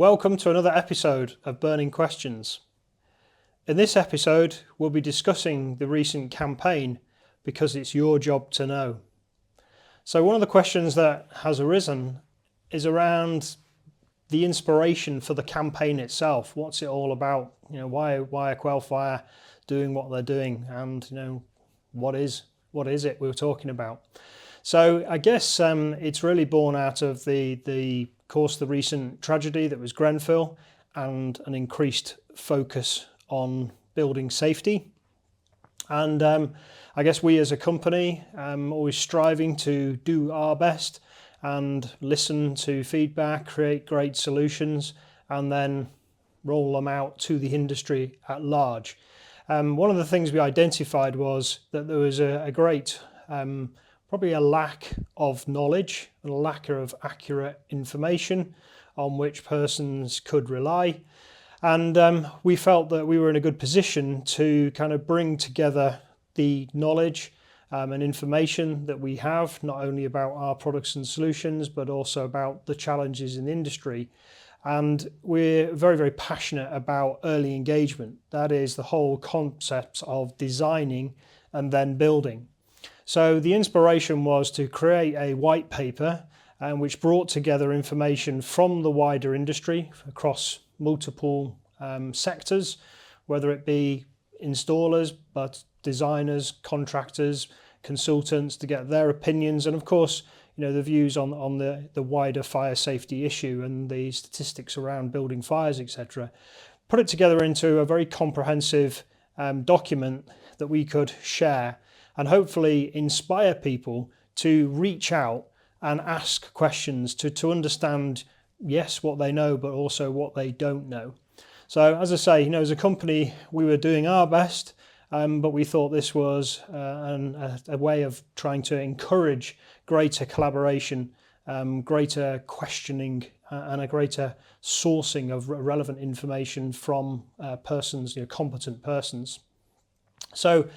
Welcome to another episode of Burning Questions. In this episode, we'll be discussing the recent campaign because it's your job to know. So one of the questions that has arisen is around the inspiration for the campaign itself. What's it all about? Why are Quelfire doing what they're doing? And what is it we're talking about? So I guess it's really born out of the recent tragedy that was Grenfell and an increased focus on building safety. And I guess we as a company always striving to do our best and listen to feedback, create great solutions, and then roll them out to the industry at large. One of the things we identified was that there was a great probably a lack of knowledge, a lack of accurate information on which persons could rely. And we felt that we were in a good position to kind of bring together the knowledge and information that we have, not only about our products and solutions, but also about the challenges in the industry. And we're very, very passionate about early engagement. That is the whole concept of designing and then building. So the inspiration was to create a white paper which brought together information from the wider industry across multiple sectors, whether it be installers, but designers, contractors, consultants, to get their opinions, and of course the views on the wider fire safety issue and the statistics around building fires, etc. Put it together into a very comprehensive document that we could share and hopefully inspire people to reach out and ask questions to understand, yes, what they know, but also what they don't know. So as I say, as a company, we were doing our best, but we thought this was a way of trying to encourage greater collaboration, greater questioning, and a greater sourcing of relevant information from persons, competent persons. So,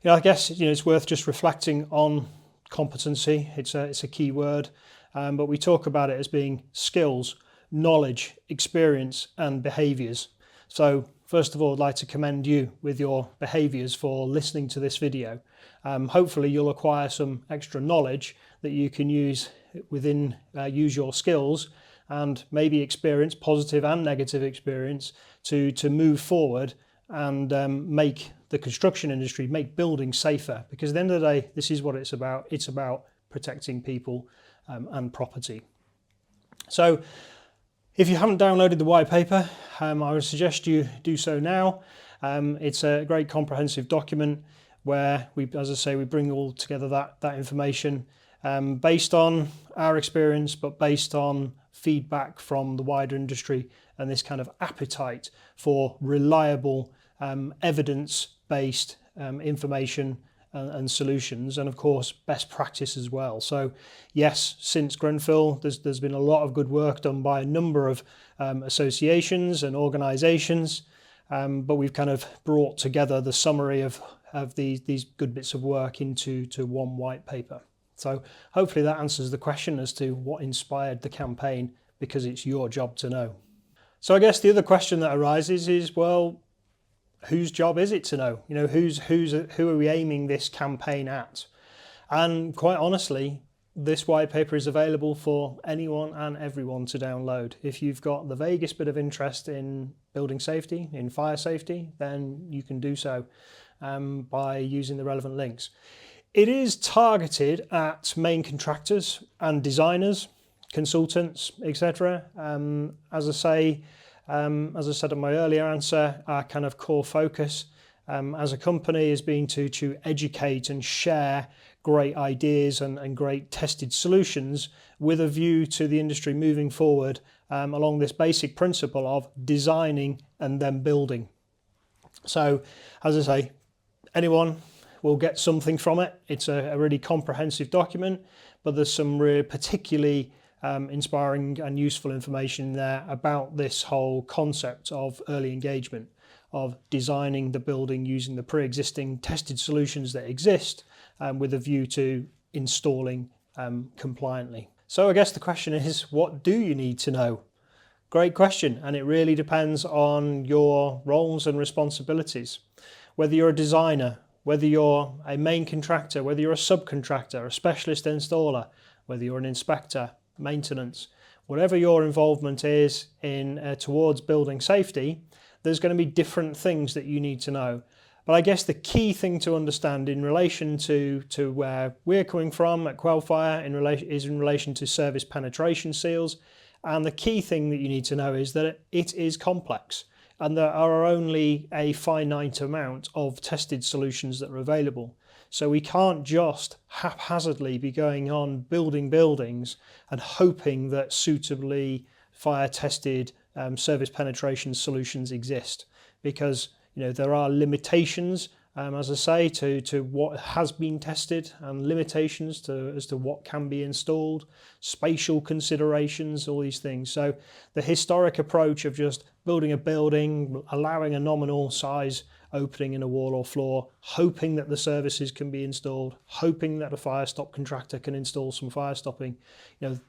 I guess it's worth just reflecting on competency. It's a key word, but we talk about it as being skills, knowledge, experience, and behaviours. So first of all, I'd like to commend you with your behaviours for listening to this video. Hopefully you'll acquire some extra knowledge that you can use use your skills and maybe experience, positive and negative experience, to move forward and make the construction industry, make building safer, because at the end of the day, this is what it's about. It's about protecting people and property. So if you haven't downloaded the white paper, I would suggest you do so now. It's a great comprehensive document where we bring all together that information based on our experience, but based on feedback from the wider industry and this kind of appetite for reliable evidence-based information and solutions, and of course best practice as well. So yes, since Grenfell there's been a lot of good work done by a number of associations and organisations, but we've kind of brought together the summary of these good bits of work into one white paper. So hopefully that answers the question as to what inspired the campaign, because it's your job to know. So I guess the other question that arises is, well, whose job is it to know? Who are we aiming this campaign at? And quite honestly, this white paper is available for anyone and everyone to download. If you've got the vaguest bit of interest in building safety, in fire safety, then you can do so by using the relevant links. It is targeted at main contractors and designers, consultants, etc. As I said in my earlier answer, our kind of core focus as a company has been to educate and share great ideas and great tested solutions with a view to the industry moving forward along this basic principle of designing and then building. So, as I say, anyone will get something from it. It's a really comprehensive document, but there's some really particularly inspiring and useful information there about this whole concept of early engagement, of designing the building using the pre-existing tested solutions that exist with a view to installing compliantly. So I guess the question is, what do you need to know? Great question, and it really depends on your roles and responsibilities. Whether you're a designer, whether you're a main contractor, whether you're a subcontractor, a specialist installer, whether you're an inspector, maintenance, whatever your involvement is in towards building safety, there's going to be different things that you need to know. But I guess the key thing to understand in relation to where we're coming from at Quelfire is in relation to service penetration seals. And the key thing that you need to know is that it is complex and there are only a finite amount of tested solutions that are available. So we can't just haphazardly be going on building buildings and hoping that suitably fire tested service penetration solutions exist, because there are limitations, as I say, to what has been tested, and limitations as to what can be installed, spatial considerations, all these things. So the historic approach of just building a building, allowing a nominal size opening in a wall or floor, hoping that the services can be installed, hoping that a fire stop contractor can install some fire stopping,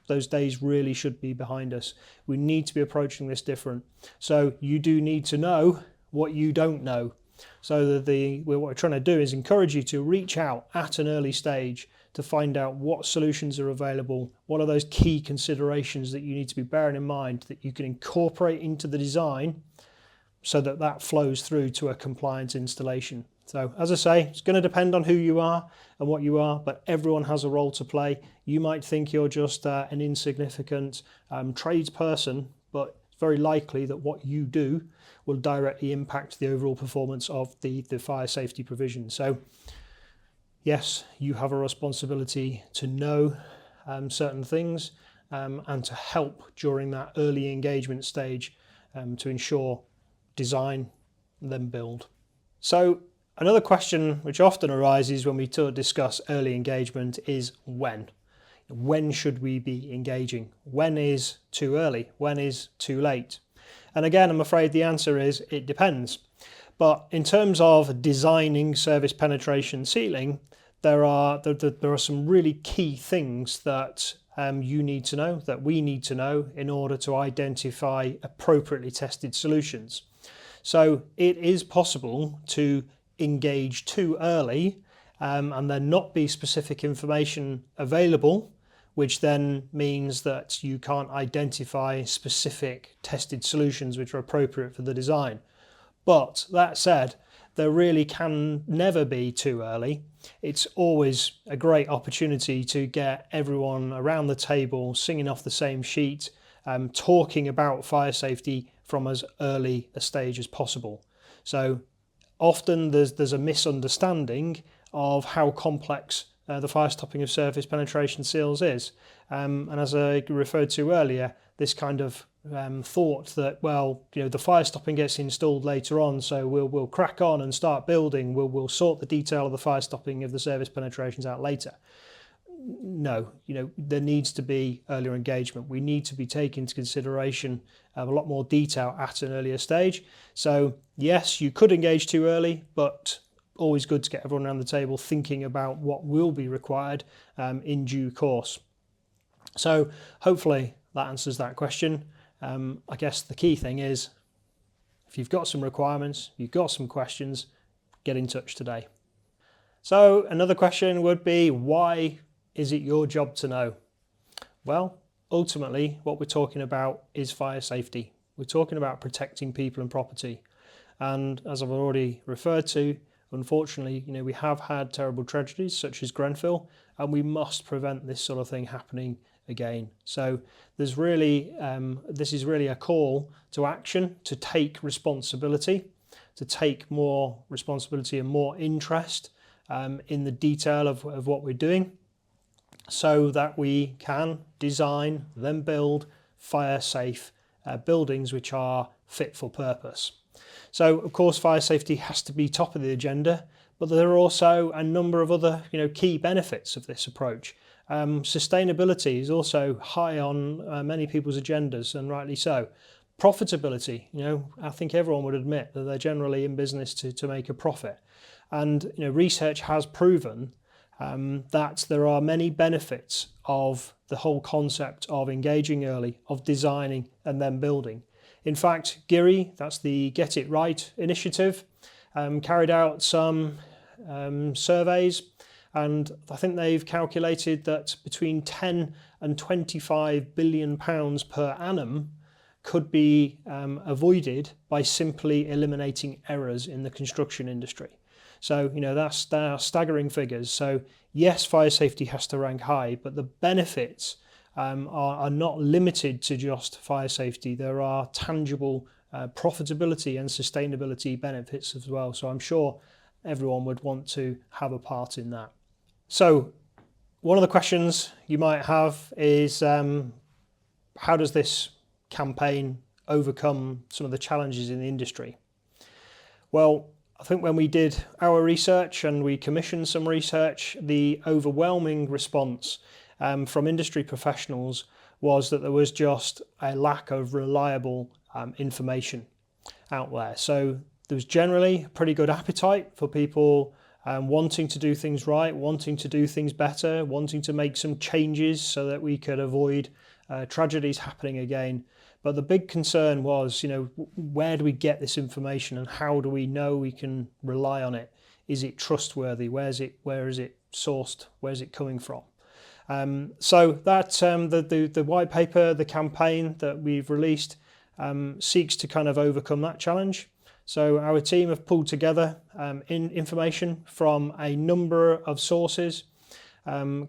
those days really should be behind us. We need to be approaching this different. So you do need to know what you don't know. So what we're trying to do is encourage you to reach out at an early stage to find out what solutions are available, what are those key considerations that you need to be bearing in mind that you can incorporate into the design so that that flows through to a compliant installation. So as I say, it's going to depend on who you are and what you are, but everyone has a role to play. You might think you're just an insignificant tradesperson, but it's very likely that what you do will directly impact the overall performance of the fire safety provision. So yes, you have a responsibility to know certain things and to help during that early engagement stage to ensure design and then build. So another question which often arises when we discuss early engagement is when. When should we be engaging? When is too early? When is too late? And again, I'm afraid the answer is it depends. But in terms of designing service penetration sealing, there are some really key things that you need to know, that we need to know in order to identify appropriately tested solutions. So it is possible to engage too early and there not be specific information available, which then means that you can't identify specific tested solutions which are appropriate for the design. But that said, there really can never be too early. It's always a great opportunity to get everyone around the table singing off the same sheet, talking about fire safety from as early a stage as possible. So often there's a misunderstanding of how complex the fire stopping of surface penetration seals is. And as I referred to earlier, this kind of thought that, the fire stopping gets installed later on, so we'll crack on and start building, we'll sort the detail of the fire stopping of the service penetrations out later. No, there needs to be earlier engagement. We need to be taking into consideration a lot more detail at an earlier stage. So yes, you could engage too early, but always good to get everyone around the table thinking about what will be required in due course. So hopefully that answers that question. I guess the key thing is, if you've got some requirements, you've got some questions, get in touch today. So another question would be, why is it your job to know? Well, ultimately what we're talking about is fire safety. We're talking about protecting people and property. And as I've already referred to, unfortunately, we have had terrible tragedies such as Grenfell, and we must prevent this sort of thing happening again. So there's really, this is really a call to action, to take responsibility, to take more responsibility and more interest in the detail of what we're doing, so that we can design, then build fire safe buildings which are fit for purpose. So of course fire safety has to be top of the agenda, but there are also a number of other key benefits of this approach. Sustainability is also high on many people's agendas, and rightly so. Profitability, I think everyone would admit that they're generally in business to make a profit. And research has proven that there are many benefits of the whole concept of engaging early, of designing and then building. In fact, GIRI, that's the Get It Right initiative, carried out some surveys, and I think they've calculated that between 10 and 25 billion pounds per annum could be avoided by simply eliminating errors in the construction industry. So, that's staggering figures. So yes, fire safety has to rank high, but the benefits are not limited to just fire safety. There are tangible profitability and sustainability benefits as well. So I'm sure everyone would want to have a part in that. So one of the questions you might have is, how does this campaign overcome some of the challenges in the industry? Well, I think when we did our research and we commissioned some research, the overwhelming response from industry professionals was that there was just a lack of reliable information out there. So there was generally a pretty good appetite for people wanting to do things right, wanting to do things better, wanting to make some changes so that we could avoid tragedies happening again. But the big concern was, where do we get this information and how do we know we can rely on it? Is it trustworthy? Where is it sourced? Where is it coming from? So that the white paper, the campaign that we've released, seeks to kind of overcome that challenge. So our team have pulled together information from a number of sources,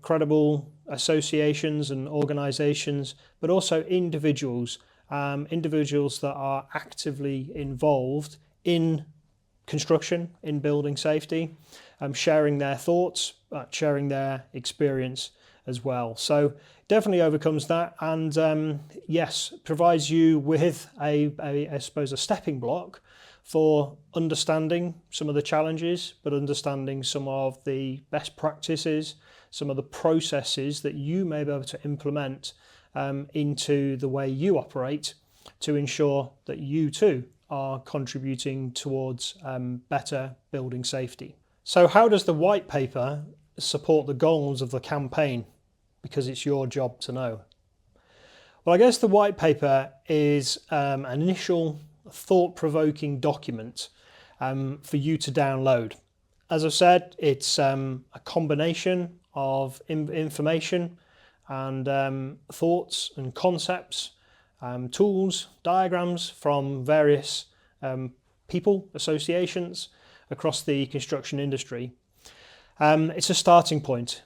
credible associations and organisations, but also individuals that are actively involved in construction, in building safety, sharing their thoughts, sharing their experience as well. So definitely overcomes that, and yes, provides you with I suppose a stepping block for understanding some of the challenges, but understanding some of the best practices, some of the processes that you may be able to implement into the way you operate to ensure that you too are contributing towards better building safety. So how does the white paper support the goals of the campaign? Because it's your job to know. Well, I guess the white paper is an initial thought-provoking document for you to download. As I've said, it's a combination of information and thoughts and concepts, tools, diagrams from various people, associations across the construction industry. It's a starting point.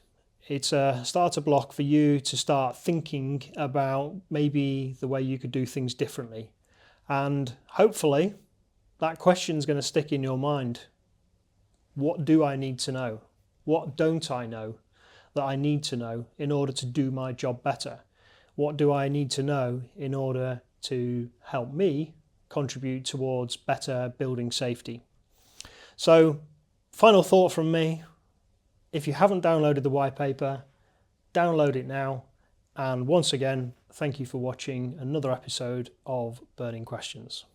It's a starter block for you to start thinking about maybe the way you could do things differently. And hopefully that question is going to stick in your mind. What do I need to know? What don't I know that I need to know in order to do my job better? What do I need to know in order to help me contribute towards better building safety? So, final thought from me, if you haven't downloaded the white paper, download it now. And once again, thank you for watching another episode of Burning Questions.